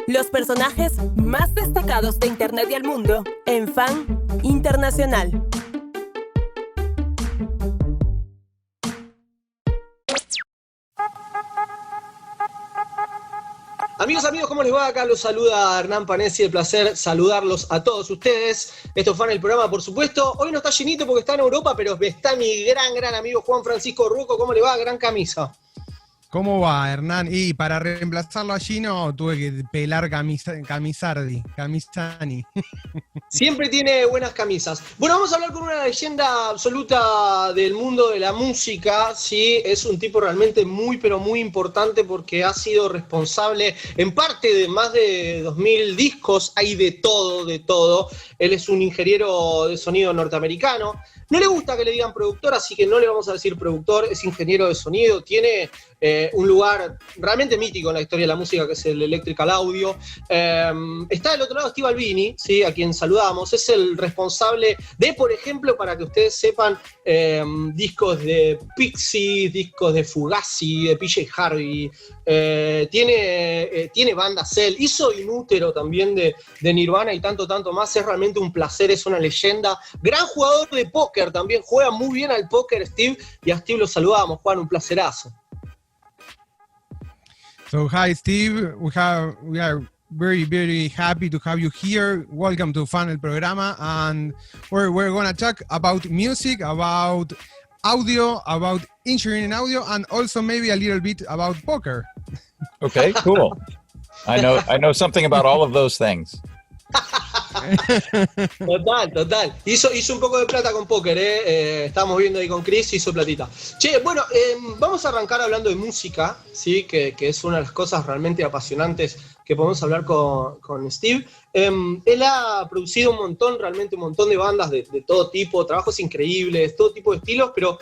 Los personajes más destacados de Internet y el mundo en Fan Internacional. Amigos, ¿cómo les va? Acá los saluda Hernán Panesi, el placer saludarlos a todos ustedes. Esto fue en el programa, por supuesto. Hoy no está llenito porque está en Europa, pero está mi gran amigo Juan Francisco Rucco. ¿Cómo le va? Gran camisa. ¿Cómo va, Hernán? Y para reemplazarlo a Gino tuve que pelar camisani. Siempre tiene buenas camisas. Bueno, vamos a hablar con una leyenda absoluta del mundo de la música. Sí, es un tipo realmente muy, pero muy importante porque ha sido responsable en parte de más de 2000 discos. Hay de todo. Él es un ingeniero de sonido norteamericano. No le gusta que le digan productor, así que no le vamos a decir productor, es ingeniero de sonido, tiene un lugar realmente mítico en la historia de la música, que es el Electrical Audio. Está del otro lado Steve Albini, ¿sí? A quien saludamos, es el responsable de, por ejemplo, para que ustedes sepan, discos de Pixies, discos de Fugazi, de PJ Harvey, tiene bandas él, hizo Utero también de Nirvana y tanto más. Es realmente un placer, es una leyenda, gran jugador de póker también, juega muy bien al póker Steve, y a Steve lo saludamos. Juan, un placerazo. So hi Steve, we are very happy to have you here. Welcome to Fan el Programa, and we're gonna talk about music, about audio, about engineering audio, and also maybe a little bit about poker. Okay, cool. I know something about all of those things. Total. Hizo un poco de plata con póker, estábamos viendo ahí con Chris, hizo platita. Che, bueno, vamos a arrancar hablando de música, ¿sí? Que es una de las cosas realmente apasionantes que podemos hablar con Steve. Él ha producido realmente un montón de bandas de todo tipo, trabajos increíbles, todo tipo de estilos, pero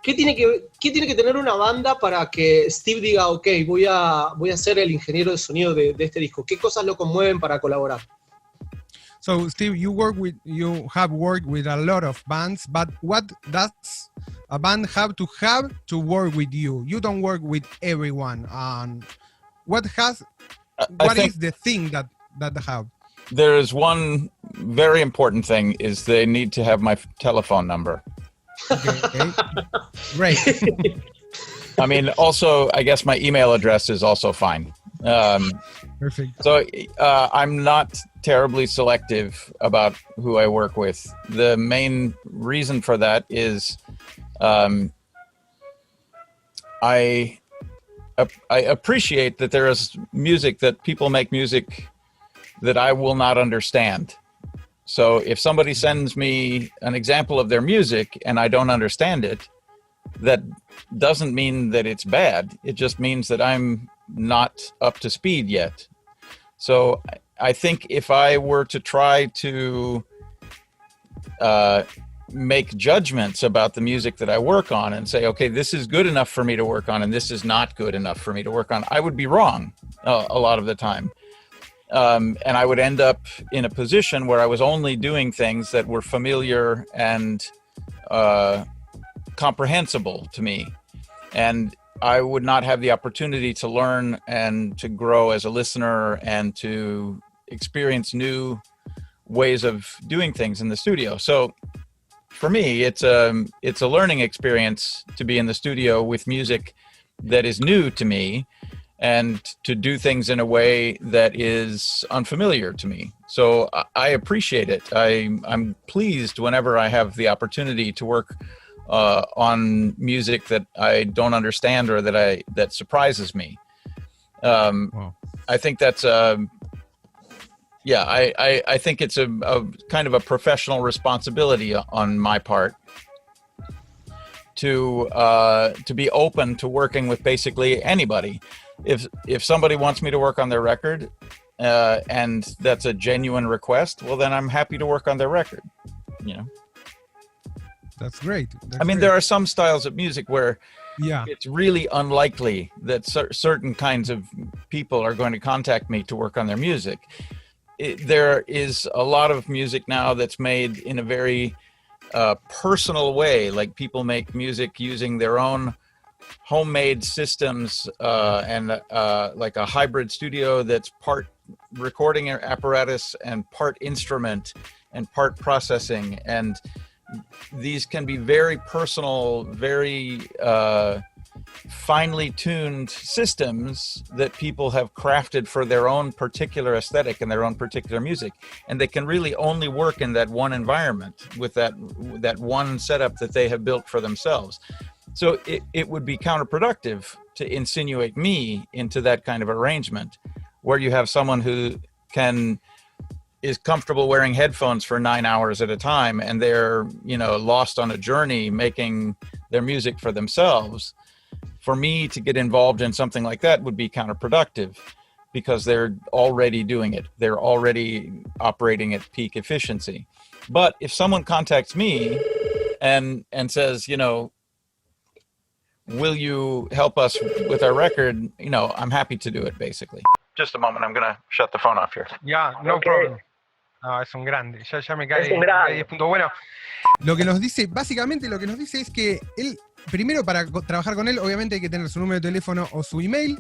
¿qué tiene que tener una banda para que Steve diga, ok, voy a ser el ingeniero de sonido de este disco? ¿Qué cosas lo conmueven para colaborar? So Steve, you have worked with a lot of bands, but what does a band have to work with you? You don't work with everyone. What is the thing that they have? There is one very important thing, is they need to have my telephone number. Okay. Great. I mean, also, I guess my email address is also fine. Perfect. So I'm not terribly selective about who I work with. The main reason for that is I appreciate that there is music, that people make music that I will not understand. So if somebody sends me an example of their music and I don't understand it, that doesn't mean that it's bad. It just means that I'm not up to speed yet. So I think if I were to try to make judgments about the music that I work on and say, okay, this is good enough for me to work on and this is not good enough for me to work on, I would be wrong a lot of the time. And I would end up in a position where I was only doing things that were familiar and comprehensible to me. And I would not have the opportunity to learn and to grow as a listener and to experience new ways of doing things in the studio. So for me, it's a learning experience to be in the studio with music that is new to me and to do things in a way that is unfamiliar to me. So I appreciate it. I'm pleased whenever I have the opportunity to work on music that I don't understand or that surprises me. Wow. I think that's I think it's a kind of a professional responsibility on my part to be open to working with basically anybody. If somebody wants me to work on their record and that's a genuine request, well then I'm happy to work on their record, you know. That's great. There are some styles of music where Yeah. It's really unlikely that certain kinds of people are going to contact me to work on their music. There is a lot of music now that's made in a very personal way, like people make music using their own homemade systems and like a hybrid studio that's part recording apparatus and part instrument and part processing. And these can be very personal, very finely tuned systems that people have crafted for their own particular aesthetic and their own particular music. And they can really only work in that one environment with that one setup that they have built for themselves. So it would be counterproductive to insinuate me into that kind of arrangement where you have someone who is comfortable wearing headphones for 9 hours at a time and they're, lost on a journey making their music for themselves. For me to get involved in something like that would be counterproductive because they're already doing it. They're already operating at peak efficiency. But if someone contacts me and says, will you help us with our record? I'm happy to do it, basically. Just a moment, I'm going to shut the phone off here. Yeah, no problem. No, es un grande, ya me cae 10 puntos. Bueno, lo que nos dice, básicamente lo que nos dice es que él, primero para trabajar con él, obviamente hay que tener su número de teléfono o su email,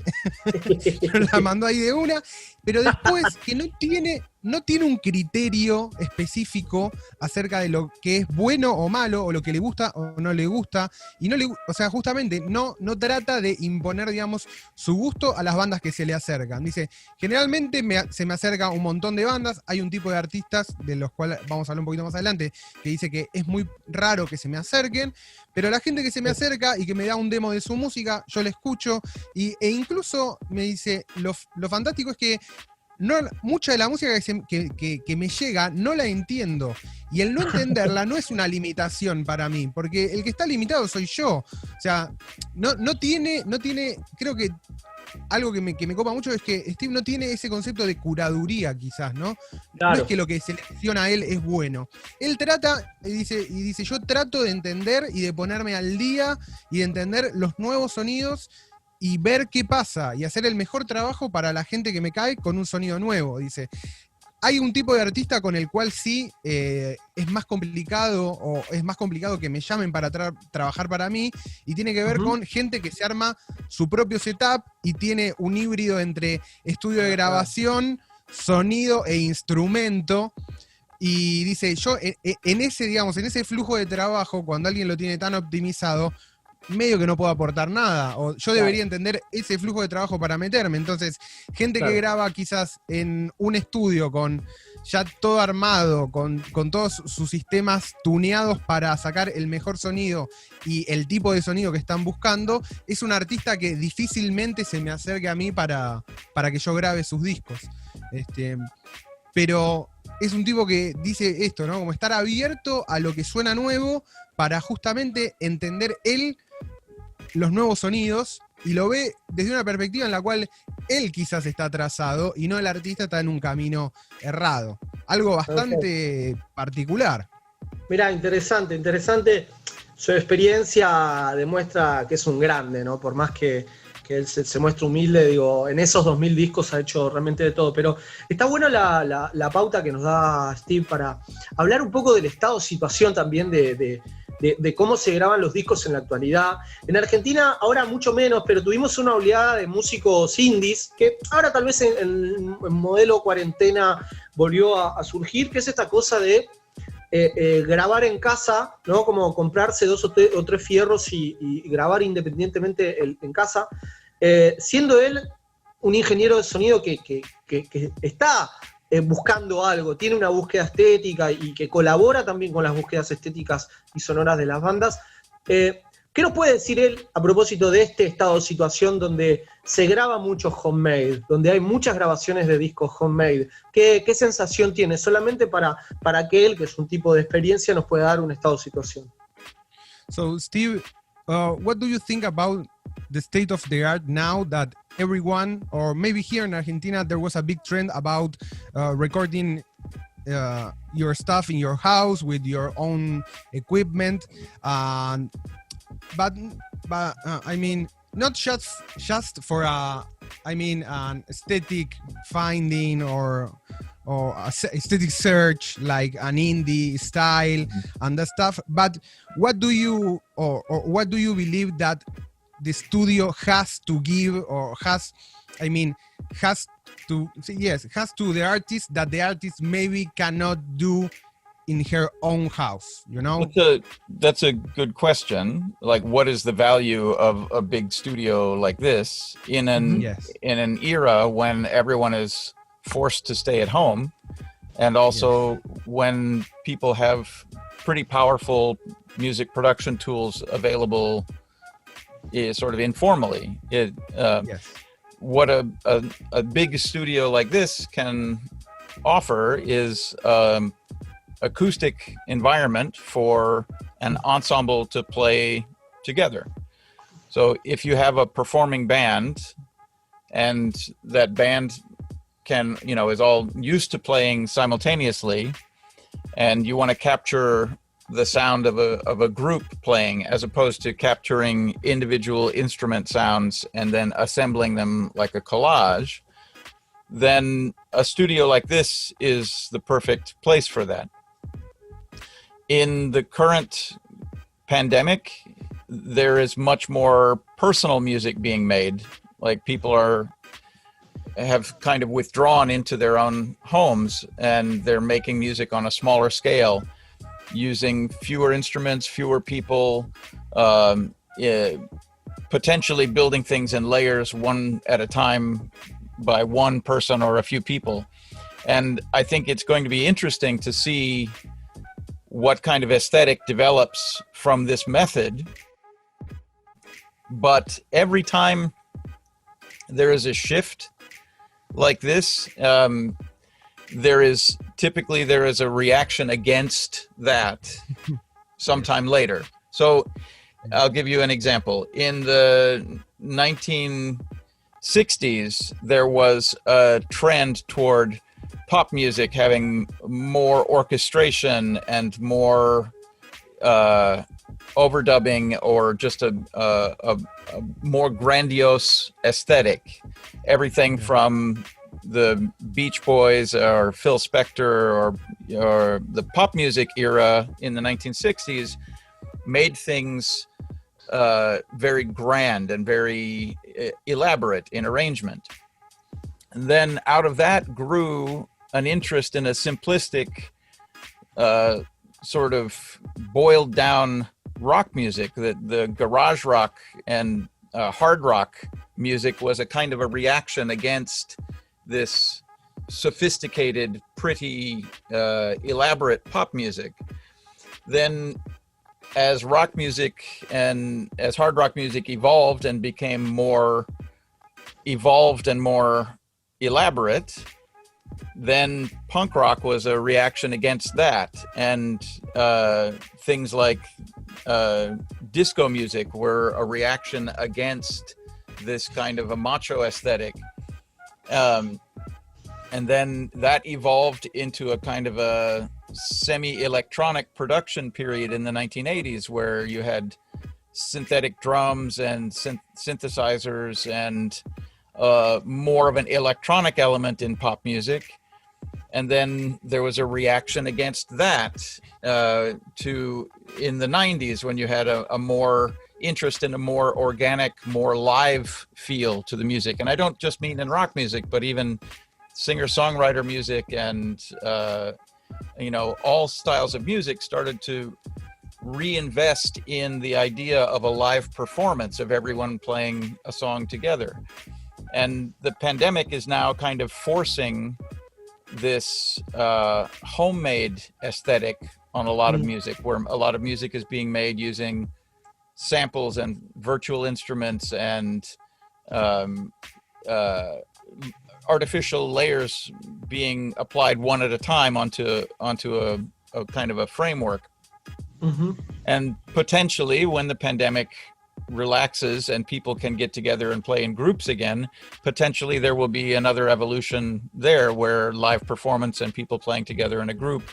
nos la mandó ahí de una, pero después que no tiene un criterio específico acerca de lo que es bueno o malo, o lo que le gusta o no le gusta, y o sea, justamente no trata de imponer, digamos, su gusto a las bandas que se le acercan. Dice, generalmente se me acerca un montón de bandas, hay un tipo de artistas, de los cuales vamos a hablar un poquito más adelante, que dice que es muy raro que se me acerquen, pero la gente que se me acerca y que me da un demo de su música, yo la escucho, e incluso me dice, lo fantástico es que mucha de la música que me llega no la entiendo, y el no entenderla no es una limitación para mí, porque el que está limitado soy yo. O sea, no tiene, creo que algo que me copa mucho es que Steve no tiene ese concepto de curaduría, quizás, ¿no? Claro. No es que lo que selecciona a él es bueno. Él trata, y dice, yo trato de entender y de ponerme al día y de entender los nuevos sonidos y ver qué pasa y hacer el mejor trabajo para la gente que me cae con un sonido nuevo. Dice, hay un tipo de artista con el cual sí es más complicado, o es más complicado que me llamen para trabajar para mí, y tiene que ver con gente que se arma su propio setup y tiene un híbrido entre estudio de grabación, sonido e instrumento. Y dice, yo en ese flujo de trabajo, cuando alguien lo tiene tan optimizado, medio que no puedo aportar nada, o yo debería entender ese flujo de trabajo para meterme. Entonces, gente que graba quizás en un estudio con ya todo armado, con todos sus sistemas tuneados para sacar el mejor sonido y el tipo de sonido que están buscando, es un artista que difícilmente se me acerque a mí para que yo grabe sus discos. Pero es un tipo que dice esto, ¿no? Como estar abierto a lo que suena nuevo para justamente entender él los nuevos sonidos, y lo ve desde una perspectiva en la cual él quizás está atrasado y no el artista está en un camino errado. Algo bastante particular. Mirá, interesante. Su experiencia demuestra que es un grande, ¿no? Por más que él se muestra humilde, digo, en esos 2000 discos ha hecho realmente de todo. Pero está bueno la pauta que nos da Steve para hablar un poco del estado de situación también de cómo se graban los discos en la actualidad. En Argentina ahora mucho menos, pero tuvimos una oleada de músicos indies, que ahora tal vez en modelo cuarentena volvió a surgir, que es esta cosa de grabar en casa, ¿no? Como comprarse 2 o 3 fierros y grabar independientemente en casa, siendo él un ingeniero de sonido que está buscando algo, tiene una búsqueda estética y que colabora también con las búsquedas estéticas y sonoras de las bandas. ¿Qué nos puede decir él a propósito de este estado de situación donde se graba mucho homemade, donde hay muchas grabaciones de discos homemade? ¿Qué sensación tiene? Solamente para que él, que es un tipo de experiencia, nos pueda dar un estado de situación. So, Steve, what do you think about the state of the art now that everyone, or maybe here in Argentina, there was a big trend about recording your stuff in your house with your own equipment, but I mean, not just for an aesthetic finding or aesthetic search like an indie style and that stuff, but what do you believe that the studio has to give, or has to the artist, that the artist maybe cannot do in her own house, you know? That's a good question. Like, what is the value of a big studio like this in an era when everyone is forced to stay at home, and also when people have pretty powerful music production tools available, sort of informally? What a big studio like this can offer is acoustic environment for an ensemble to play together. So if you have a performing band, and that band is all used to playing simultaneously, and you want to capture the sound of a group playing, as opposed to capturing individual instrument sounds and then assembling them like a collage, then a studio like this is the perfect place for that. In the current pandemic, there is much more personal music being made. Like, people have kind of withdrawn into their own homes, and they're making music on a smaller scale, using fewer instruments, fewer people, potentially building things in layers, one at a time, by one person or a few people. And I think it's going to be interesting to see what kind of aesthetic develops from this method. But every time there is a shift like this, there is a reaction against that sometime later. So I'll give you an example. In the 1960s, there was a trend toward pop music having more orchestration and more overdubbing, or just a more grandiose aesthetic. Everything from the Beach Boys or Phil Spector or the pop music era in the 1960s made things very grand and very elaborate in arrangement. And then out of that grew an interest in a simplistic, sort of boiled down rock music. That the garage rock and hard rock music was a kind of a reaction against this sophisticated, pretty elaborate pop music. Then as rock music and as hard rock music evolved and became more evolved and more elaborate, then punk rock was a reaction against that. And things like disco music were a reaction against this kind of a macho aesthetic. And then that evolved into a kind of a semi-electronic production period in the 1980s, where you had synthetic drums and synthesizers and more of an electronic element in pop music. And then there was a reaction against that in the 90s, when you had a more interest in a more organic, more live feel to the music. And I don't just mean in rock music, but even singer-songwriter music and all styles of music started to reinvest in the idea of a live performance of everyone playing a song together. And the pandemic is now kind of forcing this homemade aesthetic on a lot of music, where a lot of music is being made using samples and virtual instruments and artificial layers being applied one at a time onto a kind of a framework. Mm-hmm. And potentially, when the pandemic relaxes and people can get together and play in groups again, potentially there will be another evolution there, where live performance and people playing together in a group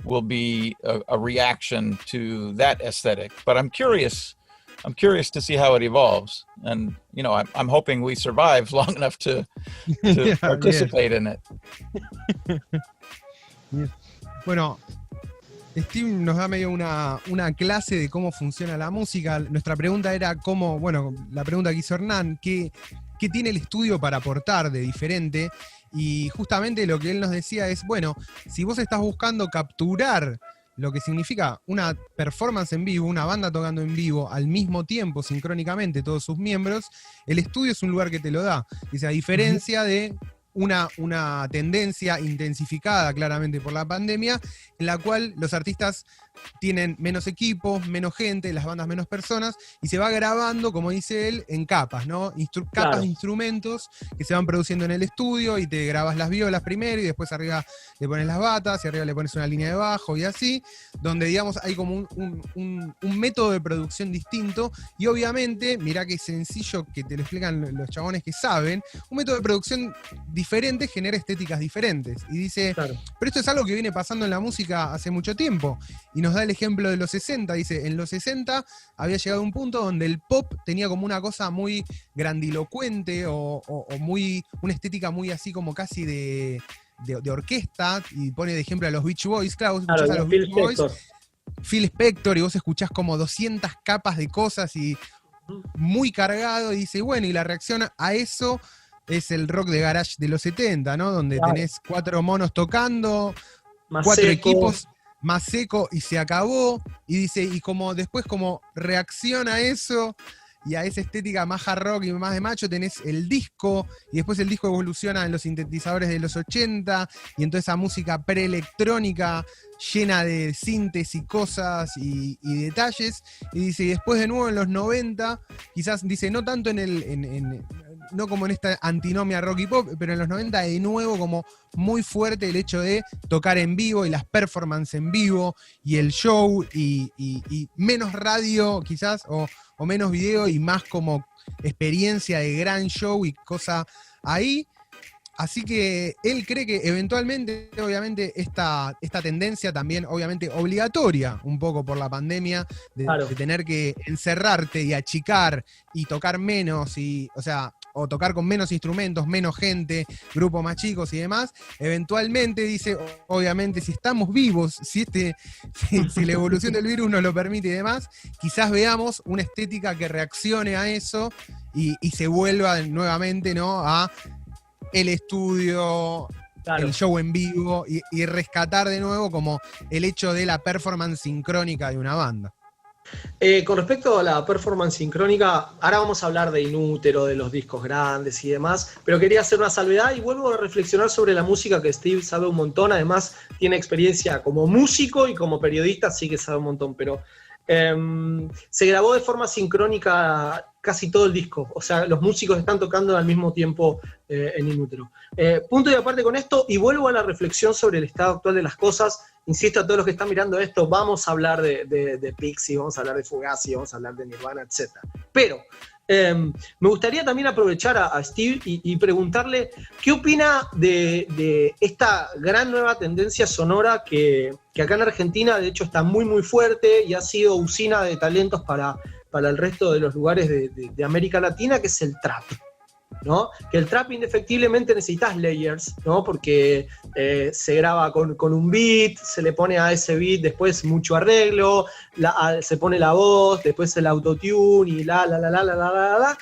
will be a reaction to that aesthetic. But I'm curious to see how it evolves, and I'm hoping we survive long enough to participate in it. Bueno, Steve nos da medio una clase de cómo funciona la música. Nuestra pregunta era cómo, bueno, la pregunta que hizo Hernán, ¿qué tiene el estudio para aportar de diferente? Y justamente lo que él nos decía es, bueno, si vos estás buscando capturar lo que significa una performance en vivo, una banda tocando en vivo al mismo tiempo, sincrónicamente, todos sus miembros, el estudio es un lugar que te lo da. Dice, a diferencia de una tendencia intensificada claramente por la pandemia, en la cual los artistas tienen menos equipos, menos gente, las bandas menos personas, y se va grabando, como dice él, en capas, ¿no? Capas de instrumentos que se van produciendo en el estudio, y te grabas las violas primero, y después arriba le pones las batas, y arriba le pones una línea de bajo, y así, donde, digamos, hay como un método de producción distinto, y obviamente, mirá qué sencillo que te lo explican los chabones que saben, un método de producción diferente genera estéticas diferentes, y dice, pero esto es algo que viene pasando en la música hace mucho tiempo, y nos da el ejemplo de los 60, dice, en los 60 había llegado a un punto donde el pop tenía como una cosa muy grandilocuente o muy, una estética muy así como casi de orquesta, y pone de ejemplo a los Beach Boys, claro, vos escuchás a los Beach Boys, Phil Spector, y vos escuchás como 200 capas de cosas y muy cargado, y dice, bueno, y la reacción a eso es el rock de garage de los 70, ¿no? Donde tenés 4 monos tocando, más 4 seco. equipos, más seco, y se acabó. Y dice, y como después como reacciona a eso y a esa estética más hard rock y más de macho, tenés el disco, y después el disco evoluciona en los sintetizadores de los 80, y en toda esa música preelectrónica llena de sintes y cosas y detalles, y dice, y después de nuevo en los 90, quizás, dice, no tanto no como en esta antinomia rock y pop, pero en los 90 de nuevo como muy fuerte el hecho de tocar en vivo y las performances en vivo y el show y menos radio quizás o menos video y más como experiencia de gran show y cosa ahí. Así que él cree que eventualmente, obviamente, esta tendencia también, obviamente, obligatoria, un poco por la pandemia, de tener que encerrarte y achicar y tocar menos, o tocar con menos instrumentos, menos gente, grupos más chicos y demás, eventualmente, dice, obviamente, si estamos vivos, si la evolución del virus nos lo permite y demás, quizás veamos una estética que reaccione a eso y se vuelva nuevamente, ¿no?, a el estudio, el show en vivo, y rescatar de nuevo como el hecho de la performance sincrónica de una banda. Con respecto a la performance sincrónica, ahora vamos a hablar de Utero, de los discos grandes y demás, pero quería hacer una salvedad y vuelvo a reflexionar sobre la música, que Steve sabe un montón, además tiene experiencia como músico y como periodista, sí que sabe un montón, pero se grabó de forma sincrónica casi todo el disco, o sea, los músicos están tocando al mismo tiempo en Utero. Punto y aparte con esto, y vuelvo a la reflexión sobre el estado actual de las cosas. Insisto a todos los que están mirando esto, vamos a hablar de Pixies, vamos a hablar de Fugazi, vamos a hablar de Nirvana, etc. Pero me gustaría también aprovechar a Steve y preguntarle qué opina de esta gran nueva tendencia sonora que acá en Argentina de hecho está muy muy fuerte y ha sido usina de talentos para el resto de los lugares de América Latina, que es el trap, ¿no? Que el trap indefectiblemente necesitas layers, ¿no? Porque se graba con un beat, se le pone a ese beat después mucho arreglo, se pone la voz, después el autotune y la.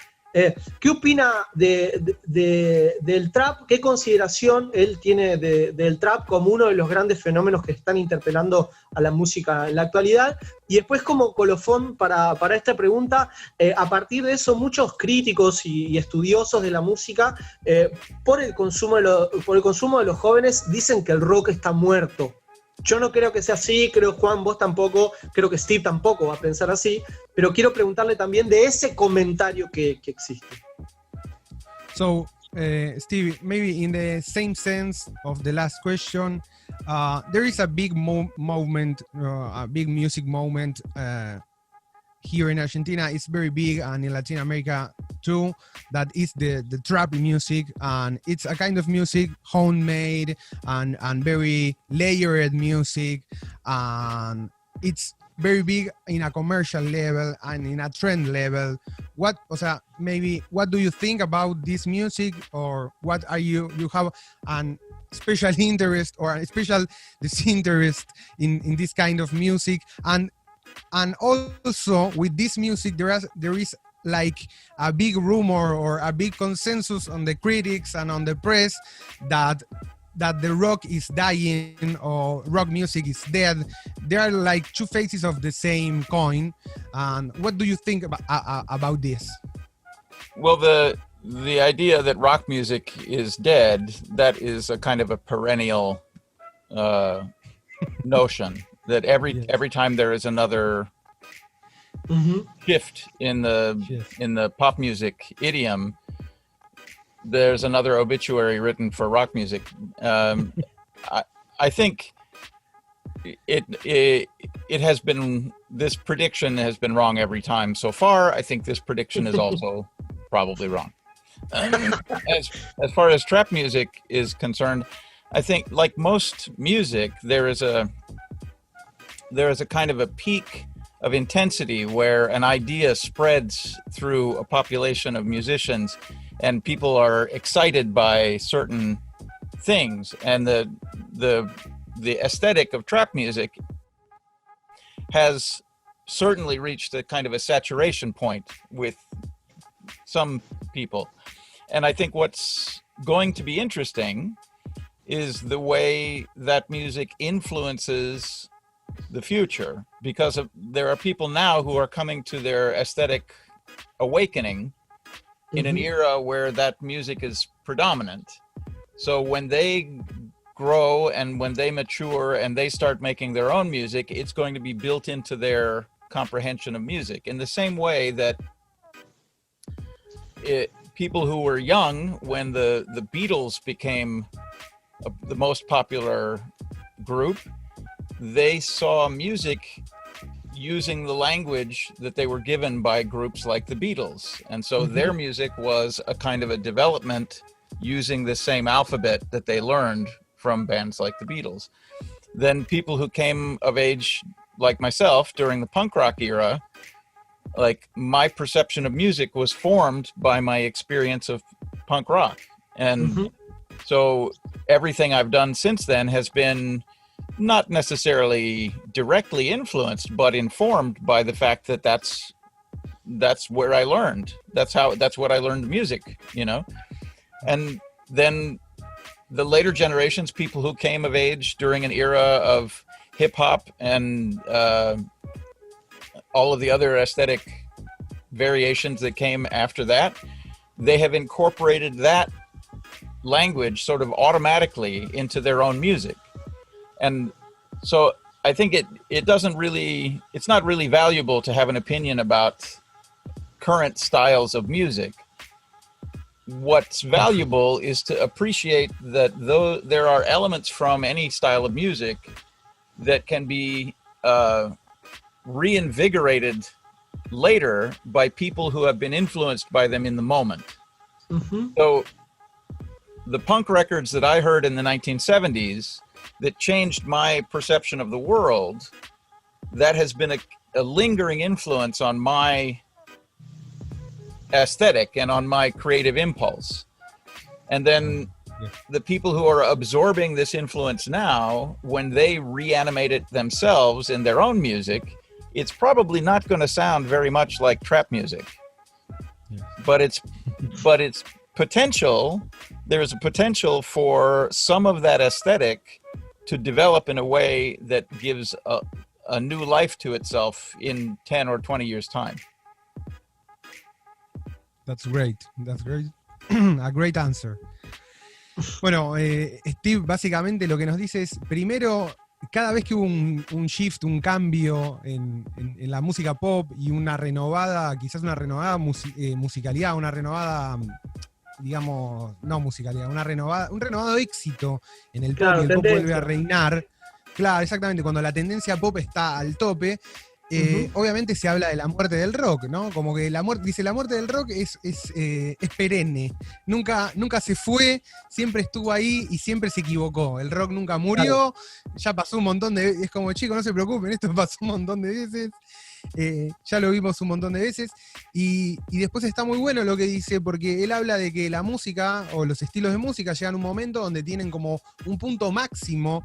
¿Qué opina del trap? ¿Qué consideración él tiene del trap como uno de los grandes fenómenos que están interpelando a la música en la actualidad? Y después, como colofón para esta pregunta, a partir de eso muchos críticos y estudiosos de la música, por el consumo de los jóvenes, dicen que el rock está muerto. Yo no creo que sea así, creo Juan, vos tampoco, creo que Steve tampoco va a pensar así, pero quiero preguntarle también de ese comentario que existe. So, Steve, maybe in the same sense of the last question, there is a big moment, a big music moment here in Argentina. It's very big, and in Latin America too, that is the trap music, and it's a kind of music homemade and very layered music, and it's very big in a commercial level and in a trend level. What do you think about this music, or what are you have, and special interest or a special disinterest in this kind of music, and also with this music there is like a big rumor or a big consensus on the critics and on the press that the rock is dying or rock music is dead. They are like two faces of the same coin. And what do you think about this? Well, the idea that rock music is dead, that is a kind of a perennial notion, that every time there is another shift in the pop music idiom, there's another obituary written for rock music. I think it has been, this prediction has been wrong every time so far. I think this prediction is also probably wrong. As far as trap music is concerned, I think like most music, there is a kind of a peak of intensity where an idea spreads through a population of musicians and people are excited by certain things. And the aesthetic of trap music has certainly reached a kind of a saturation point with some people. And I think what's going to be interesting is the way that music influences the future, because there are people now who are coming to their aesthetic awakening in an era where that music is predominant. So when they grow and when they mature and they start making their own music, it's going to be built into their comprehension of music in the same way that people who were young when the Beatles became the most popular group, they saw music using the language that they were given by groups like the Beatles. And so their music was a kind of a development using the same alphabet that they learned from bands like the Beatles. Then people who came of age like myself during the punk rock era, like my perception of music was formed by my experience of punk rock. And so everything I've done since then has been not necessarily directly influenced, but informed by the fact that that's where I learned. That's what I learned music, you know? And then the later generations, people who came of age during an era of hip hop and all of the other aesthetic variations that came after that, they have incorporated that language sort of automatically into their own music. And so I think it's not really valuable to have an opinion about current styles of music. What's valuable is to appreciate that though there are elements from any style of music that can be reinvigorated later by people who have been influenced by them in the moment. So the punk records that I heard in the 1970s that changed my perception of the world, that has been a lingering influence on my aesthetic and on my creative impulse. And then the people who are absorbing this influence now, when they reanimate it themselves in their own music, it's probably not going to sound very much like trap music. But it's potential, there's a potential for some of that aesthetic to develop in a way that gives a new life to itself in 10 or 20 years' time. That's great. That's great. A great answer. Bueno, Steve básicamente lo que nos dice es, primero, cada vez que hubo un shift, un cambio en la música pop y una renovada, quizás una renovada musicalidad, una renovada, digamos, no musicalidad, un renovado éxito en el pop, y el pop vuelve a reinar. Claro, exactamente, cuando la tendencia pop está al tope, obviamente se habla de la muerte del rock, ¿no? Como que la muerte del rock es perenne, nunca se fue, siempre estuvo ahí y siempre se equivocó. El rock nunca murió, ya pasó un montón de veces, es como, chicos, no se preocupen, esto pasó un montón de veces. ya lo vimos un montón de veces. Y después está muy bueno lo que dice, porque él habla de que la música o los estilos de música llegan a un momento donde tienen como un punto máximo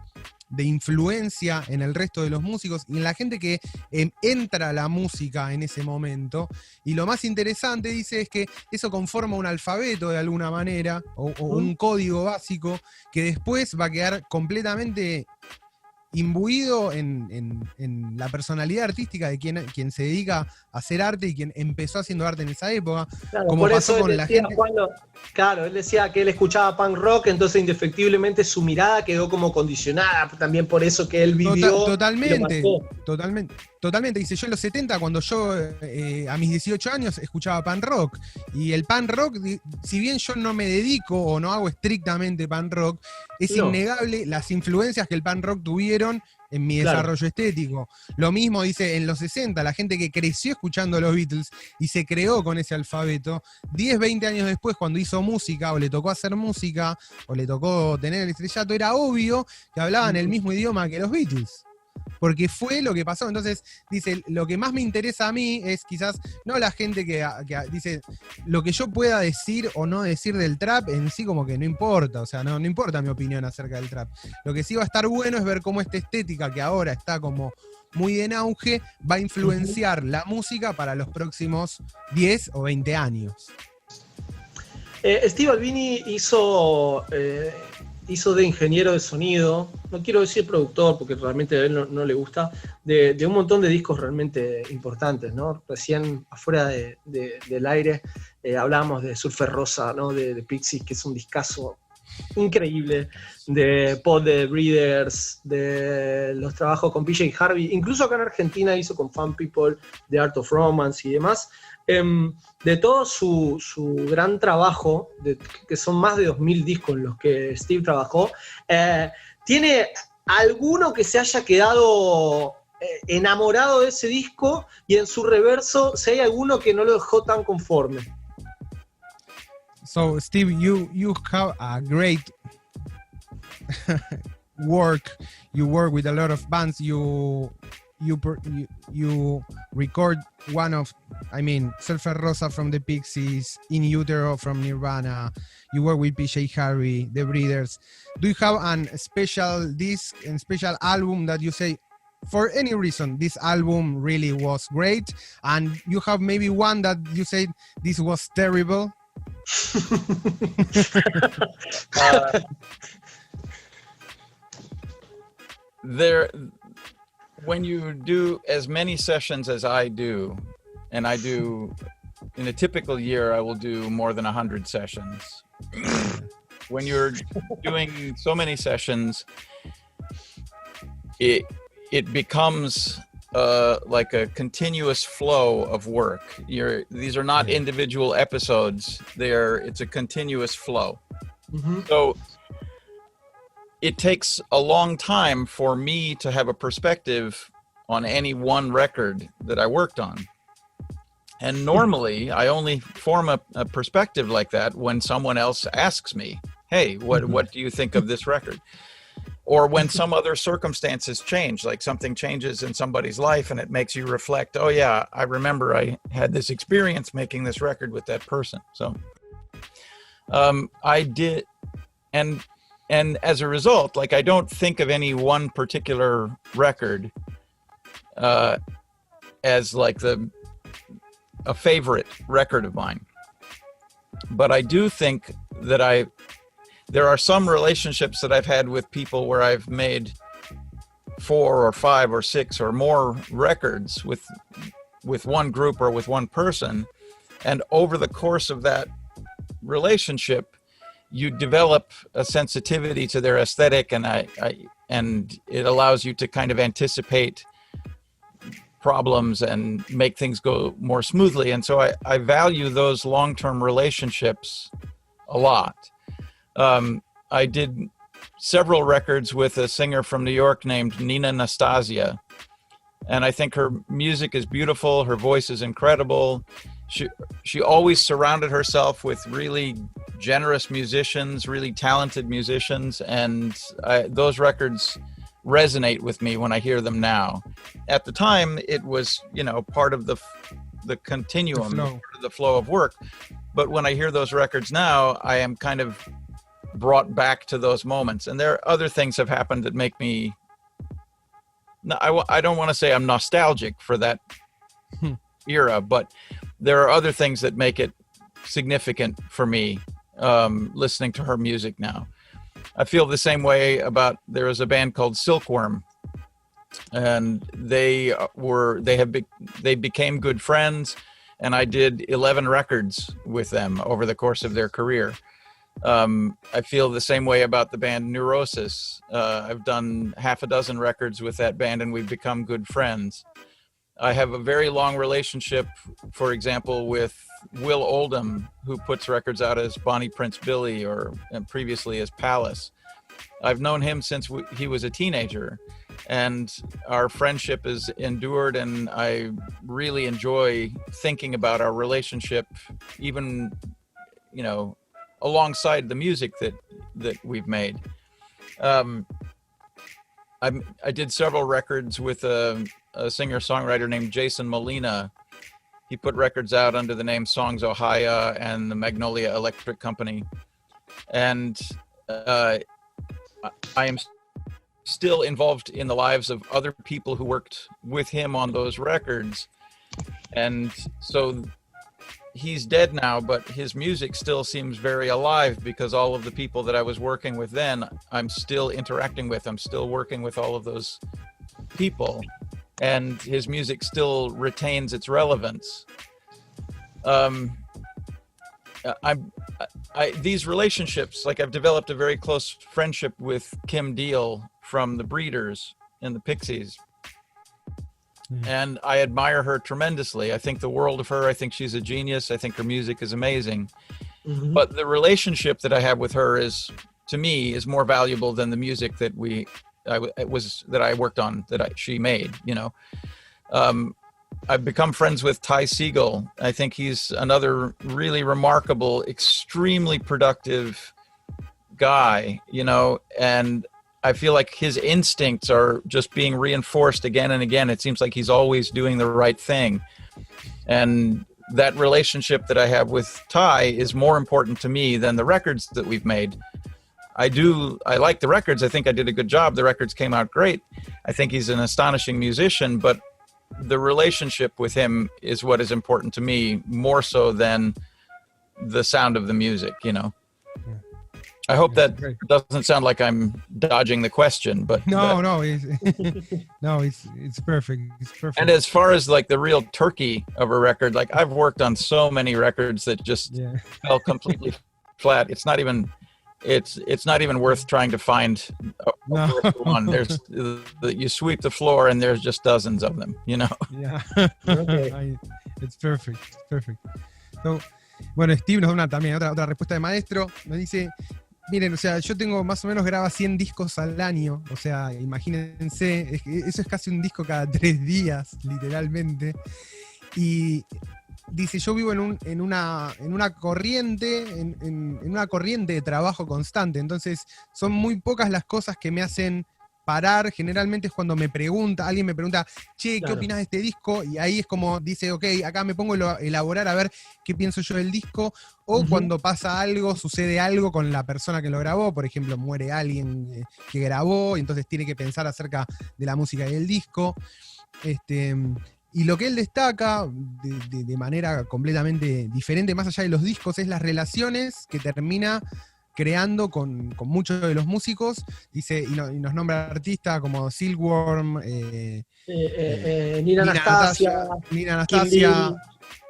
de influencia en el resto de los músicos y en la gente que entra a la música en ese momento. Y lo más interesante, dice, es que eso conforma un alfabeto de alguna manera, o un código básico, que después va a quedar completamente imbuido en la personalidad artística de quien se dedica a hacer arte y quien empezó haciendo arte en esa época. Claro, como por pasó eso con él la decía, gente. claro, él decía que él escuchaba punk rock, entonces indefectiblemente su mirada quedó como condicionada, también por eso que él vivió. Totalmente. Dice, yo en los 70, cuando yo a mis 18 años escuchaba punk rock, y el punk rock, si bien yo no me dedico o no hago estrictamente punk rock, es innegable las influencias que el punk rock tuvieron en mi desarrollo estético. Lo mismo dice en los 60, la gente que creció escuchando los Beatles y se creó con ese alfabeto, 10, 20 años después, cuando hizo música, o le tocó hacer música, o le tocó tener el estrellato, era obvio que hablaban el mismo idioma que los Beatles. Porque fue lo que pasó. Entonces, dice, lo que más me interesa a mí es quizás, no la gente que dice, lo que yo pueda decir o no decir del trap en sí como que no importa, o sea, no importa mi opinión acerca del trap. Lo que sí va a estar bueno es ver cómo esta estética que ahora está como muy en auge va a influenciar la música para los próximos 10 o 20 años. Steve Albini hizo de ingeniero de sonido, no quiero decir productor porque realmente a él no le gusta, de un montón de discos realmente importantes, ¿no? Recién afuera del aire hablábamos de SURFER Rosa, ¿no? de Pixies, que es un discazo increíble, de Pod de Breeders, de los trabajos con PJ Harvey, incluso acá en Argentina hizo con Fan People, The Art of Romance y demás. De todo su gran trabajo, que son más de 2000 discos en los que Steve trabajó, ¿tiene alguno que se haya quedado enamorado de ese disco? Y en su reverso, si hay alguno que no lo dejó tan conforme. So, Steve, you have a great work. You work with a lot of bands. You record one of, SURFER Rosa from the Pixies, in Utero from Nirvana. You work with PJ Harvey, The Breeders. Do you have a special disc and special album that you say, for any reason, this album really was great, and you have maybe one that you say this was terrible? When you do as many sessions as I do, and I do, in a typical year, I will do more than 100 sessions. When you're doing so many sessions, it becomes like a continuous flow of work. These are not individual episodes. It's a continuous flow. Mm-hmm. So it takes a long time for me to have a perspective on any one record that I worked on. And normally I only form a perspective like that when someone else asks me, hey, what do you think of this record? Or when some other circumstances change, like something changes in somebody's life and it makes you reflect, oh yeah, I remember I had this experience making this record with that person. So I did, and as a result, like I don't think of any one particular record as like a favorite record of mine. But I do think that there are some relationships that I've had with people where I've made 4 or 5 or 6 or more records with one group or with one person. And over the course of that relationship, you develop a sensitivity to their aesthetic, and it allows you to kind of anticipate problems and make things go more smoothly. And so I value those long-term relationships a lot. I did several records with a singer from New York named Nina Nastasia, and I think her music is beautiful. Her voice is incredible. She always surrounded herself with really generous musicians, really talented musicians, and those records resonate with me when I hear them now. At the time, it was, you know, part of the continuum, the flow of work. But when I hear those records now, I am kind of brought back to those moments. And there are other things have happened that make me, I don't want to say I'm nostalgic for that era, but there are other things that make it significant for me, listening to her music now. I feel the same way about, there was a band called Silkworm, and they became good friends, and I did 11 records with them over the course of their career. I feel the same way about the band Neurosis. I've done half a dozen records with that band, and we've become good friends. I have a very long relationship, for example, with Will Oldham, who puts records out as Bonnie Prince Billy and previously as Palace. I've known him since he was a teenager, and our friendship has endured, and I really enjoy thinking about our relationship, even, you know, alongside the music that we've made. I did several records with a singer-songwriter named Jason Molina. He put records out under the name Songs Ohio and the Magnolia Electric Company. And I am still involved in the lives of other people who worked with him on those records. And so he's dead now, but his music still seems very alive, because all of the people that I was working with then, I'm still interacting with. I'm still working with all of those people, and his music still retains its relevance. These relationships, like I've developed a very close friendship with Kim Deal from the Breeders and the Pixies. And I admire her tremendously. I think the world of her. I think she's a genius. I think her music is amazing. Mm-hmm. But the relationship that I have with her is, to me, is more valuable than the music that I worked on, she made, you know. I've become friends with Ty Segall. I think he's another really remarkable, extremely productive guy, you know, and I feel like his instincts are just being reinforced again and again. It seems like he's always doing the right thing. And that relationship that I have with Ty is more important to me than the records that we've made. I like the records. I think I did a good job. The records came out great. I think he's an astonishing musician, but the relationship with him is what is important to me, more so than the sound of the music, you know. I hope that doesn't sound like I'm dodging the question, but no, it's perfect. It's perfect. And as far as like the real turkey of a record, like I've worked on so many records that just fell completely flat. It's not even worth trying to find a one. There's you sweep the floor and there's just dozens of them, you know. Yeah. Okay. It's perfect. It's perfect. So, bueno, Steve nos da también otra respuesta de maestro. Nos dice: miren, o sea, yo tengo más o menos graba 100 discos al año, o sea, imagínense, eso es casi un disco cada 3 días, literalmente. Y dice, yo vivo en una corriente de trabajo constante, entonces son muy pocas las cosas que me hacen parar. Generalmente es cuando alguien me pregunta, che, ¿qué opinas de este disco? Y ahí es como dice, ok, acá me pongo a elaborar a ver qué pienso yo del disco, o cuando pasa algo, sucede algo con la persona que lo grabó, por ejemplo, muere alguien que grabó, y entonces tiene que pensar acerca de la música y del disco. Y lo que él destaca de manera completamente diferente, más allá de los discos, es las relaciones que termina creando con muchos de los músicos. Dice, y nos nombra artistas como Silkworm, Nina Anastasia,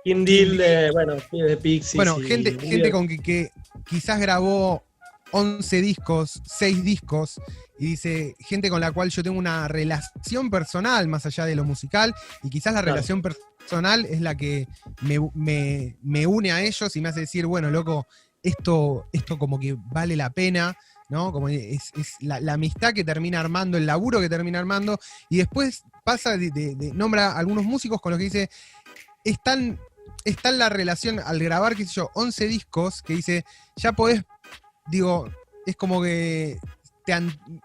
Kim Deal, de Pixies. Bueno, gente con que quizás grabó 11 discos, 6 discos, y dice, gente con la cual yo tengo una relación personal más allá de lo musical, y quizás la relación personal es la que me une a ellos y me hace decir, bueno, loco, esto como que vale la pena, ¿no? Como es la amistad que termina armando, el laburo que termina armando, y después pasa nombra a algunos músicos con los que dice, está en la relación al grabar, qué sé yo, 11 discos, que dice, ya podés, digo, es como que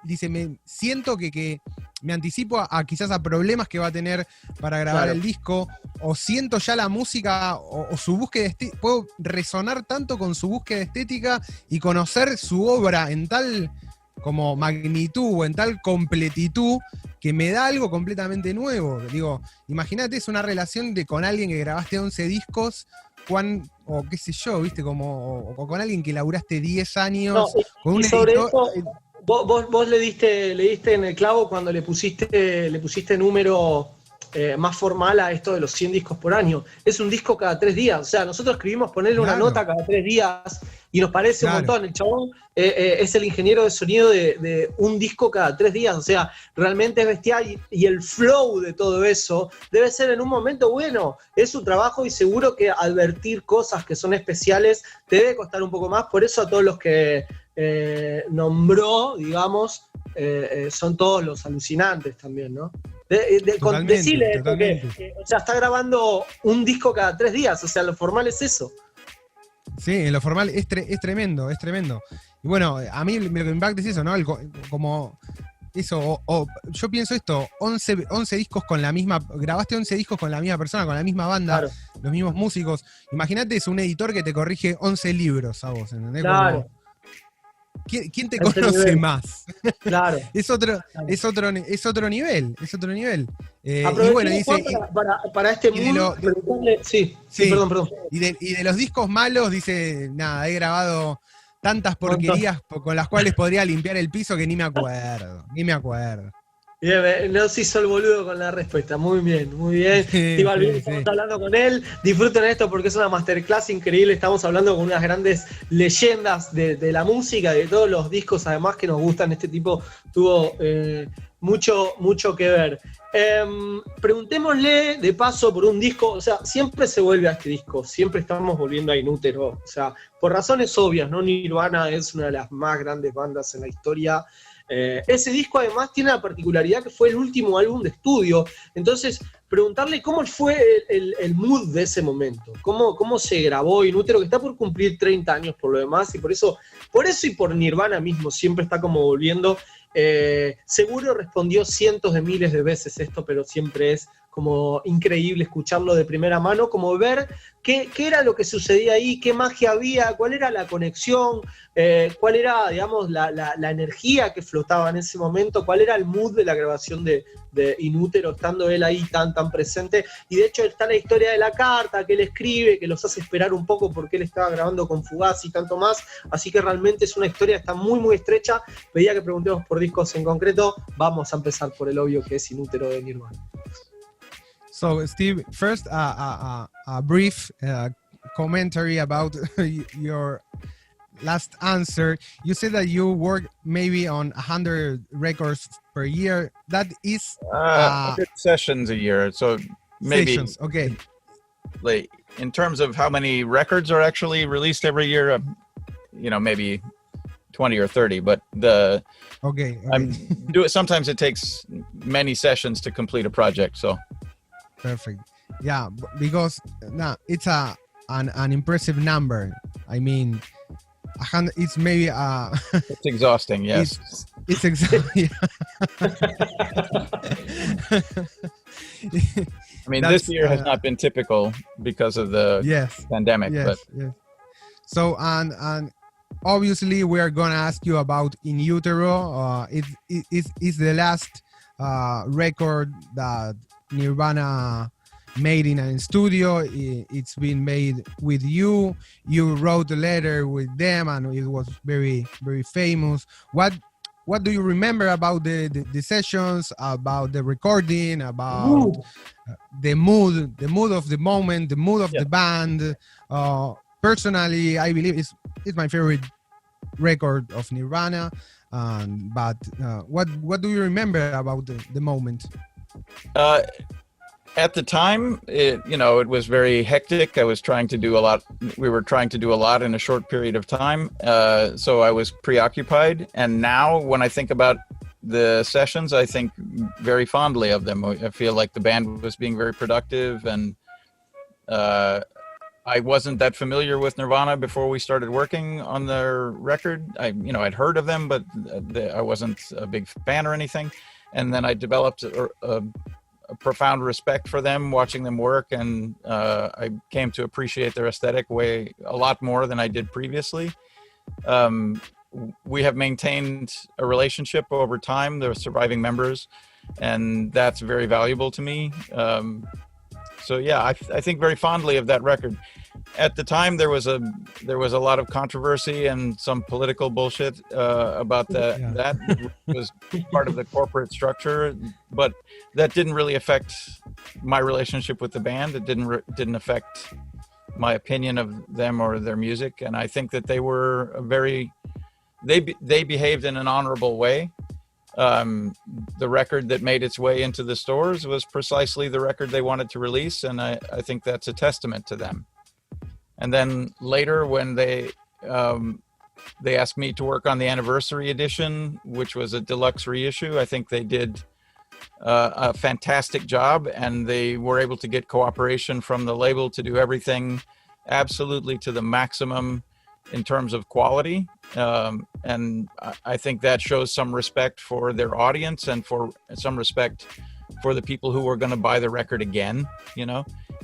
dice, me siento que me anticipo a quizás a problemas que va a tener para grabar el disco, o siento ya la música o su búsqueda estética, puedo resonar tanto con su búsqueda estética y conocer su obra en tal como magnitud o en tal completitud que me da algo completamente nuevo. Digo, imagínate, es una relación con alguien que grabaste 11 discos, o qué sé yo, ¿viste? O con alguien que laburaste 10 años, con un sobre editor. Eso, vos le diste en el clavo cuando le pusiste número más formal a esto de los 100 discos por año. Es un disco cada 3 días. O sea, nosotros escribimos ponerle una nota cada 3 días y nos parece un montón. El chabón es el ingeniero de sonido de un disco cada 3 días. O sea, realmente es bestial y el flow de todo eso debe ser en un momento bueno. Es su trabajo y seguro que advertir cosas que son especiales te debe costar un poco más. Por eso a todos los que nombró, digamos, son todos los alucinantes también, ¿no? Decirle que o sea, está grabando un disco cada 3 días, o sea, lo formal es eso. Sí, en lo formal es tremendo, es tremendo. Y bueno, a mí lo que me impacta es eso, ¿no? Como eso, yo pienso esto, 11 discos con la misma, grabaste 11 discos con la misma persona, con la misma banda, los mismos músicos. Imagínate, es un editor que te corrige 11 libros a vos, ¿entendés? Claro. Como, ¿quién te conoce más? Claro. es otro nivel. Y bueno, dice. Para este mundo. Sí, perdón. Y de los discos malos, dice, nada, he grabado tantas porquerías con las cuales podría limpiar el piso que ni me acuerdo. Bien, no se hizo el boludo con la respuesta. Muy bien. Steve Albini, estamos hablando con él. Disfruten esto porque es una masterclass increíble. Estamos hablando con unas grandes leyendas de la música, de todos los discos, además, que nos gustan. Este tipo tuvo mucho que ver. Preguntémosle de paso por un disco. O sea, siempre se vuelve a este disco. Siempre estamos volviendo a Utero. O sea, por razones obvias, ¿no? Nirvana es una de las más grandes bandas en la historia. Ese disco además tiene la particularidad que fue el último álbum de estudio. Entonces, preguntarle cómo fue el mood de ese momento, cómo se grabó en Utero, que está por cumplir 30 años por lo demás, y por eso y por Nirvana mismo siempre está como volviendo. Seguro respondió cientos de miles de veces esto, pero siempre es como increíble escucharlo de primera mano, como ver qué era lo que sucedía ahí, qué magia había, cuál era la conexión, cuál era, digamos, la energía que flotaba en ese momento, cuál era el mood de la grabación de In Utero, estando él ahí tan presente. Y de hecho está la historia de la carta que él escribe, que los hace esperar un poco porque él estaba grabando con Fugaz y tanto más, así que realmente es una historia que está muy estrecha. Pedía que preguntemos por discos en concreto. Vamos a empezar por el obvio, que es In Utero de Nirvana. So, Steve, first a brief commentary about your last answer. You said that you work maybe on 100 records per year. That is 100 sessions a year. So maybe sessions. Okay. Like in terms of how many records are actually released every year, maybe 20 or 30. But okay. Sometimes it takes many sessions to complete a project. So. Perfect. Yeah, because it's an impressive number. I mean, 100. It's maybe it's exhausting. Yes, it's exhausting. I mean, this year has not been typical because of the pandemic. Yes. So and obviously we are gonna ask you about In Utero. It's the last record that Nirvana made in a studio. It's been made with you. You wrote a letter with them, and it was very famous. What do you remember about the sessions, about the recording, about the mood of the moment, the mood of the band? Personally, I believe it's my favorite record of Nirvana. But what do you remember about the moment? At the time, it was very hectic. I was trying to do a lot. We were trying to do a lot in a short period of time. So I was preoccupied. And now when I think about the sessions, I think very fondly of them. I feel like the band was being very productive, and I wasn't that familiar with Nirvana before we started working on their record. I'd heard of them, but I wasn't a big fan or anything. And then I developed a profound respect for them, watching them work, and I came to appreciate their aesthetic a lot more than I did previously. We have maintained a relationship over time, the surviving members, and that's very valuable to me. So yeah, I think very fondly of that record. At the time, there was a lot of controversy and some political bullshit about that. Yeah. That was part of the corporate structure, but that didn't really affect my relationship with the band. It didn't affect my opinion of them or their music, and I think that they were they behaved in an honorable way. The record that made its way into the stores was precisely the record they wanted to release, and I think that's a testament to them. And then later, when they asked me to work on the anniversary edition, which was a deluxe reissue, I think they did a fantastic job, and they were able to get cooperation from the label to do everything absolutely to the maximum in terms of quality. And I think that shows some respect for their audience and for some respect for the people who are going to buy the record again.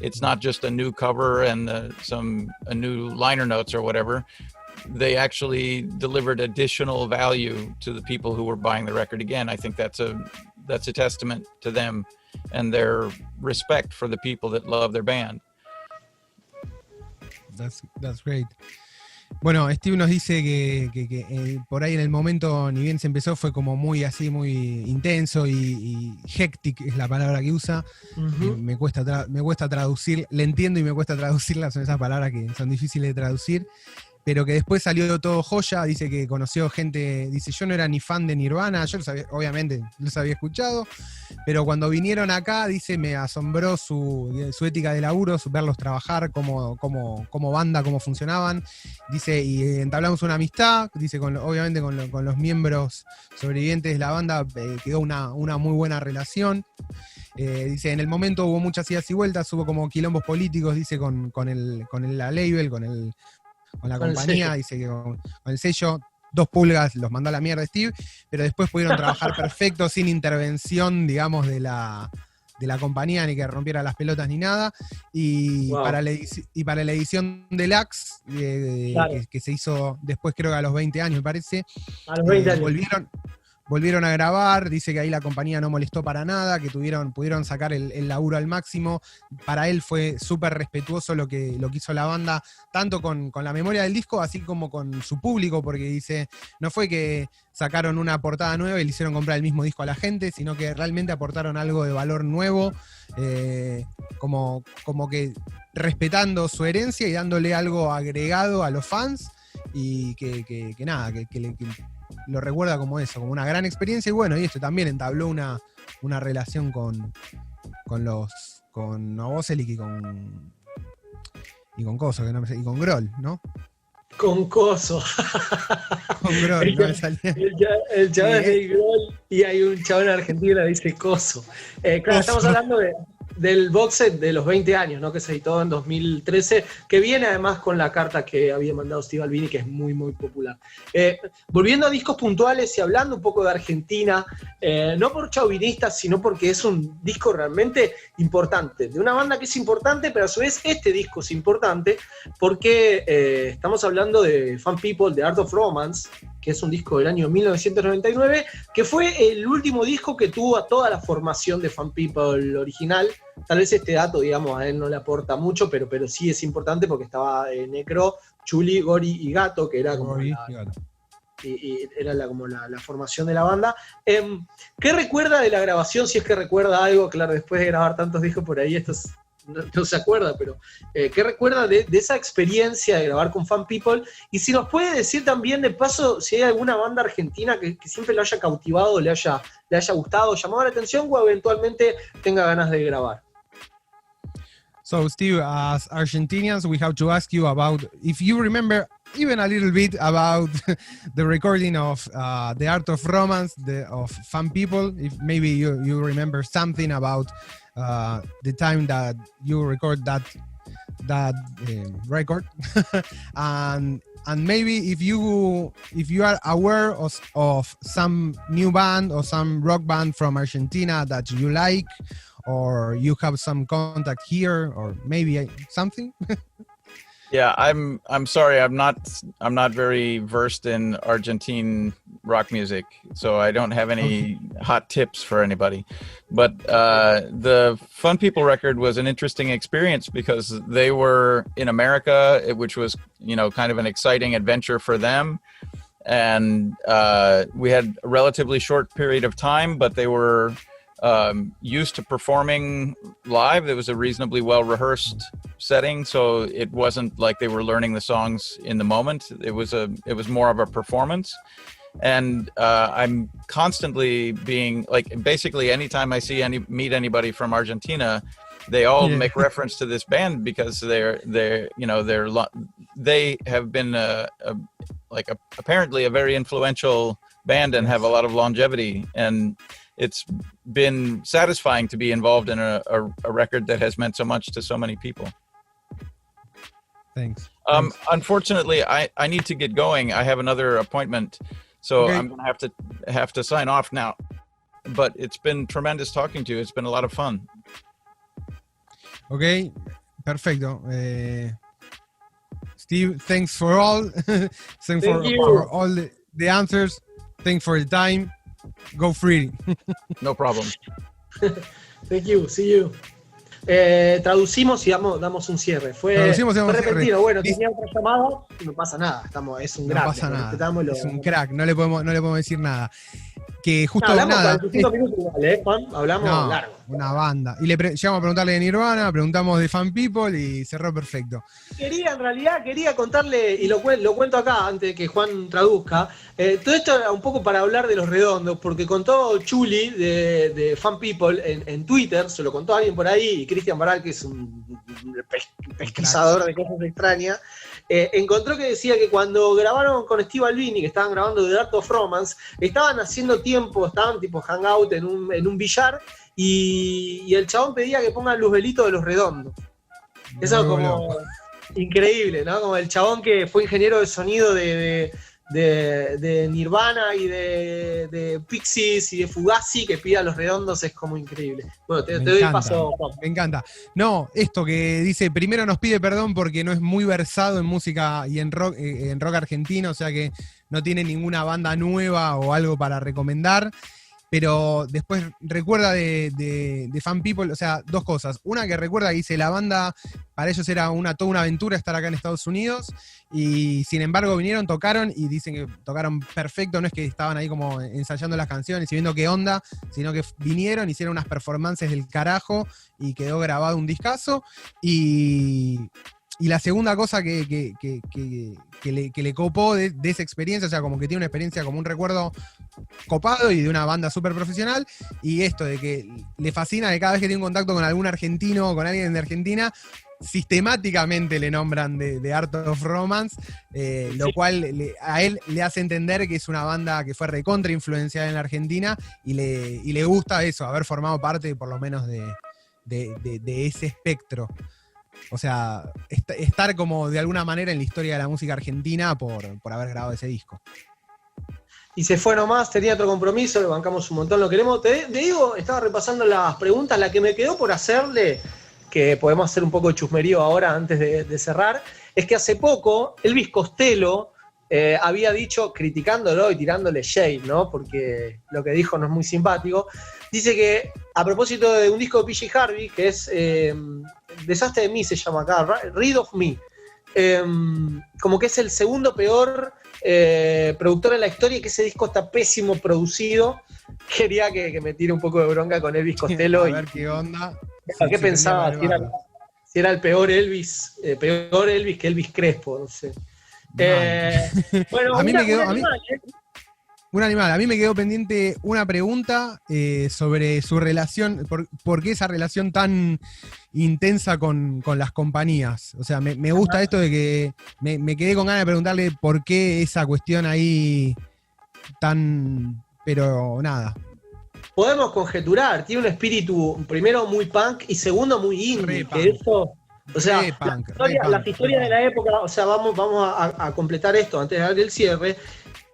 It's not just a new cover and a new liner notes or whatever. They actually delivered additional value to the people who were buying the record again. I think that's a testament to them and their respect for the people that love their band. That's great. Bueno, Steve nos dice que por ahí en el momento, ni bien se empezó, fue como muy intenso y hectic es la palabra que usa. Uh-huh. Me cuesta traducir, le entiendo y me cuesta traducirlas, son esas palabras que son difíciles de traducir, pero que después salió todo joya. Dice que conoció gente, dice, yo no era ni fan de Nirvana, yo obviamente los había escuchado, pero cuando vinieron acá, dice, me asombró su ética de laburo, verlos trabajar, como banda, cómo funcionaban. Dice, y entablamos una amistad, dice, obviamente con los miembros sobrevivientes de la banda quedó una muy buena relación. Dice, en el momento hubo muchas idas y vueltas, hubo como quilombos políticos, dice, con la label, con la compañía, dice que con el sello, 2 pulgas los mandó a la mierda Steve, pero después pudieron trabajar perfecto, sin intervención, digamos, de la compañía, ni que rompiera las pelotas ni nada. Y wow. para la edición deluxe, claro, que se hizo después, creo que a los 20 años, me parece, a los 20 años. Volvieron a grabar, dice que ahí la compañía no molestó para nada, que pudieron sacar el laburo al máximo. Para él fue súper respetuoso lo que hizo la banda, tanto con la memoria del disco, así como con su público, porque dice, no fue que sacaron una portada nueva y le hicieron comprar el mismo disco a la gente, sino que realmente aportaron algo de valor nuevo, como que respetando su herencia y dándole algo agregado a los fans, y que lo recuerda como eso, como una gran experiencia. Y bueno, y esto también entabló una relación con Novoselic y con Coso, que no me sé, y con Grohl, ¿no? Con Coso. Con Grohl, no me salía. El chaval es de Grohl y hay un chaval en Argentina que dice Coso. Claro, Coso. Estamos hablando del box set de los 20 años, ¿no? Que se editó en 2013, que viene además con la carta que había mandado Steve Albini, que es muy, muy popular. Volviendo a discos puntuales y hablando un poco de Argentina, no por chauvinistas, sino porque es un disco realmente importante, de una banda que es importante, pero a su vez este disco es importante porque estamos hablando de Fan People, de Art of Romance, que es un disco del año 1999, que fue el último disco que tuvo a toda la formación de Fan People original. Tal vez este dato, digamos, a él no le aporta mucho, pero sí es importante porque estaba Necro, Chuli, Gori y Gato, que era como la formación de la banda. ¿Qué recuerda de la grabación? Si es que recuerda algo, claro, después de grabar tantos discos por ahí, no se acuerda, pero ¿qué recuerda de esa experiencia de grabar con Fan People? Y si nos puede decir también, de paso, si hay alguna banda argentina que siempre lo haya cautivado, le haya gustado, llamado la atención, o eventualmente tenga ganas de grabar. So, Steve, as Argentinians, we have to ask you about, if you remember even a little bit about the recording of The Art of Romance, of Fan People, if maybe you remember something about the time that you record that that record, and maybe if you are aware of some new band or some rock band from Argentina that you like, or you have some contact here, or maybe something. Yeah, I'm sorry, I'm not very versed in Argentine rock music, so I don't have any hot tips for anybody. But the Fun People record was an interesting experience because they were in America, which was, you know, kind of an exciting adventure for them. And we had a relatively short period of time, but they were used to performing live. It was a reasonably well-rehearsed setting, so it wasn't like they were learning the songs in the moment. It was more of a performance. And I'm constantly being like, basically anytime I meet anybody from Argentina, they all make reference to this band because they have been apparently a very influential band and have a lot of longevity, and it's been satisfying to be involved in a record that has meant so much to so many people. Thanks. Unfortunately, I need to get going. I have another appointment, so okay. I'm gonna have to sign off now. But it's been tremendous talking to you. It's been a lot of fun. Okay, perfecto. Steve, thanks for all. Thanks for all the answers. Thanks for the time. Go free. No problem. Thank you. See you. Traducimos y damos un cierre. Fue repentino. Bueno, tenía otro llamado, no pasa nada. Es un crack. No pasa nada. Es un crack, no le podemos decir nada. Que justo hablamos nada. 45 minutos igual, Juan. Hablamos largo. Una banda. Y llegamos a preguntarle de Nirvana, preguntamos de Fun People y cerró perfecto. Quería contarle, y lo cuento acá antes de que Juan traduzca, todo esto era un poco para hablar de Los Redondos, porque contó Chuli de Fun People en Twitter, se lo contó alguien por ahí, y Cristian Baral, que es un pesquisador de cosas extrañas, encontró que decía que cuando grabaron con Steve Albini, que estaban grabando The Art of Romance, estaban haciendo tiempo, estaban tipo hangout en un billar, y el chabón pedía que pongan Luzbelito de Los Redondos. Eso es como increíble, ¿no? Como el chabón que fue ingeniero de sonido de Nirvana y de Pixies y de Fugazi, que pida Los Redondos, es como increíble. Bueno, te doy el paso. Me encanta. No, esto que dice, primero nos pide perdón porque no es muy versado en música y en rock argentino, o sea que no tiene ninguna banda nueva o algo para recomendar. Pero después recuerda de Fun People, o sea, dos cosas. Una, que recuerda que dice, la banda, para ellos era toda una aventura estar acá en Estados Unidos, y sin embargo vinieron, tocaron, y dicen que tocaron perfecto, no es que estaban ahí como ensayando las canciones y viendo qué onda, sino que vinieron, hicieron unas performances del carajo, y quedó grabado un discazo, y la segunda cosa que le copó de esa experiencia, o sea, como que tiene una experiencia como un recuerdo copado y de una banda súper profesional, y esto de que le fascina que cada vez que tiene un contacto con algún argentino o con alguien de Argentina, sistemáticamente le nombran de Art of Romance, lo cual a él le hace entender que es una banda que fue recontra influenciada en la Argentina, y le gusta eso, haber formado parte por lo menos de ese espectro. O sea, estar como de alguna manera en la historia de la música argentina por haber grabado ese disco. Y se fue nomás, tenía otro compromiso, le bancamos un montón, lo queremos. Te digo, estaba repasando las preguntas, la que me quedó por hacerle, que podemos hacer un poco de chusmerío ahora antes de cerrar, es que hace poco Elvis Costello había dicho, criticándolo y tirándole shade, ¿no? Porque lo que dijo no es muy simpático. Dice que, a propósito de un disco de PG Harvey, que es Desastre de mí, se llama acá, Rid of Me, como que es el segundo peor productor en la historia, y que ese disco está pésimo producido. Quería que me tire un poco de bronca con Elvis Costello. A ver qué onda. ¿Qué pensaba? Si era el peor Elvis que Elvis Crespo, no sé. Bueno, a mí un animal. A mí me quedó pendiente una pregunta sobre su relación, por qué esa relación tan intensa con las compañías. O sea, me gusta esto de que me quedé con ganas de preguntarle por qué esa cuestión ahí tan... pero nada. Podemos conjeturar, tiene un espíritu, primero muy punk y segundo muy indie, que eso O sea, punk, las historias de la época, o sea, vamos a completar esto antes de dar el cierre.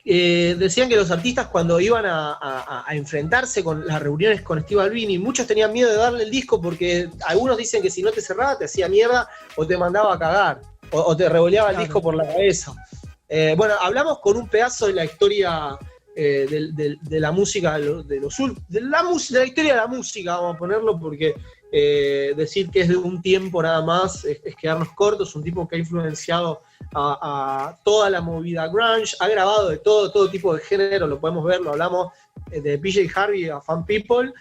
Decían que los artistas cuando iban a enfrentarse con las reuniones con Steve Albini, muchos tenían miedo de darle el disco porque algunos dicen que si no te cerraba te hacía mierda o te mandaba a cagar o te revoleaba el disco por la cabeza. Bueno, hablamos con un pedazo de la historia de la música, de la historia de la música, vamos a ponerlo, porque decir que es de un tiempo nada más es quedarnos cortos. Un tipo que ha influenciado a toda la movida grunge, ha grabado de todo tipo de género, lo podemos ver, lo hablamos de PJ Harvey a Fan People,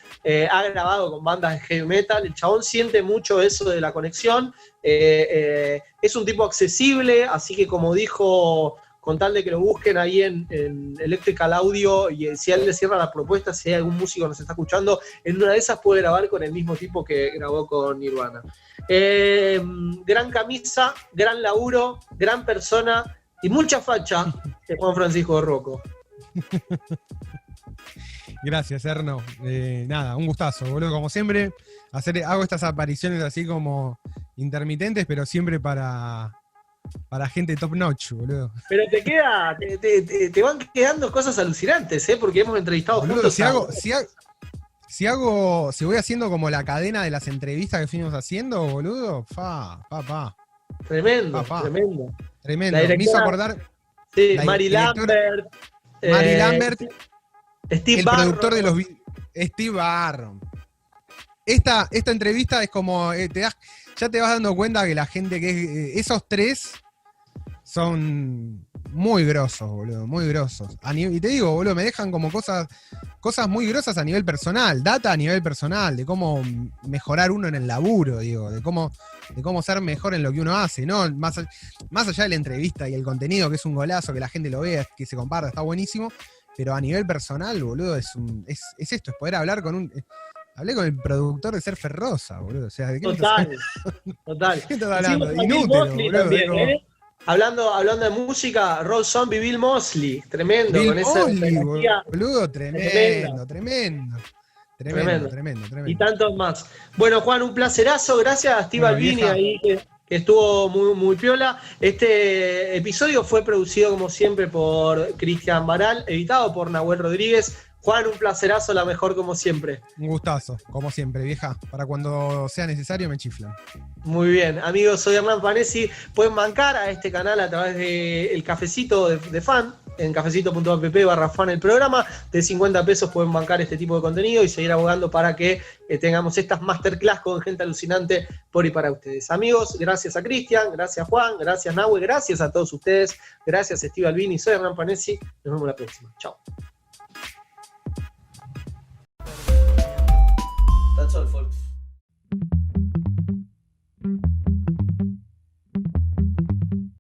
ha grabado con bandas de heavy metal. El chabón siente mucho eso de la conexión, es un tipo accesible, así que como dijo, con tal de que lo busquen ahí en Electrical Audio, y si a él le cierra la propuesta, si hay algún músico que nos está escuchando, en una de esas puede grabar con el mismo tipo que grabó con Nirvana. Gran camisa, gran laburo, gran persona y mucha facha de Juan Francisco Rocco. Gracias, Erno. Nada, un gustazo, boludo. Como siempre, hago estas apariciones así como intermitentes, pero siempre para gente top notch, boludo. Pero te van quedando cosas alucinantes, porque hemos entrevistado boludo, juntos. Si voy haciendo como la cadena de las entrevistas que fuimos haciendo, boludo, Tremendo. Me hizo acordar. Sí, Mari Lambert. Steve el Barron. productor de los Steve Barron. Esta entrevista es como, ya te vas dando cuenta que la gente esos tres son muy grosos, boludo, muy grosos. Y te digo, boludo, me dejan como cosas muy grosas a nivel personal, data a nivel personal, de cómo mejorar uno en el laburo, digo, de cómo ser mejor en lo que uno hace, ¿no? Más allá de la entrevista y el contenido, que es un golazo, que la gente lo vea, que se comparta, está buenísimo, pero a nivel personal, boludo, es esto, es poder hablar hablé con el productor de SURFER Rosa, boludo. O sea, ¿de qué Total. ¿Qué estás hablando? Sí, Inútil, boludo. también, Hablando de música, Rosa, Bill Mosley, tremendo. Bill con esa Mosley, energía, boludo, tremendo. Y tantos más. Bueno, Juan, un placerazo. Gracias a Steve Albini vieja, ahí que estuvo muy, muy piola. Este episodio fue producido, como siempre, por Cristian Baral, editado por Nahuel Rodríguez. Juan, un placerazo, la mejor como siempre. Un gustazo, como siempre, vieja. Para cuando sea necesario me chiflan. Muy bien, amigos, soy Hernán Panesi. Pueden bancar a este canal a través del cafecito de fan, en cafecito.app/fan el programa. De 50 pesos pueden bancar este tipo de contenido y seguir abogando para que tengamos estas masterclass con gente alucinante por y para ustedes. Amigos, gracias a Cristian, gracias Juan, gracias Nahue, gracias a todos ustedes, gracias Steve Albini, soy Hernán Panesi. Nos vemos la próxima. Chao. That's all, folks.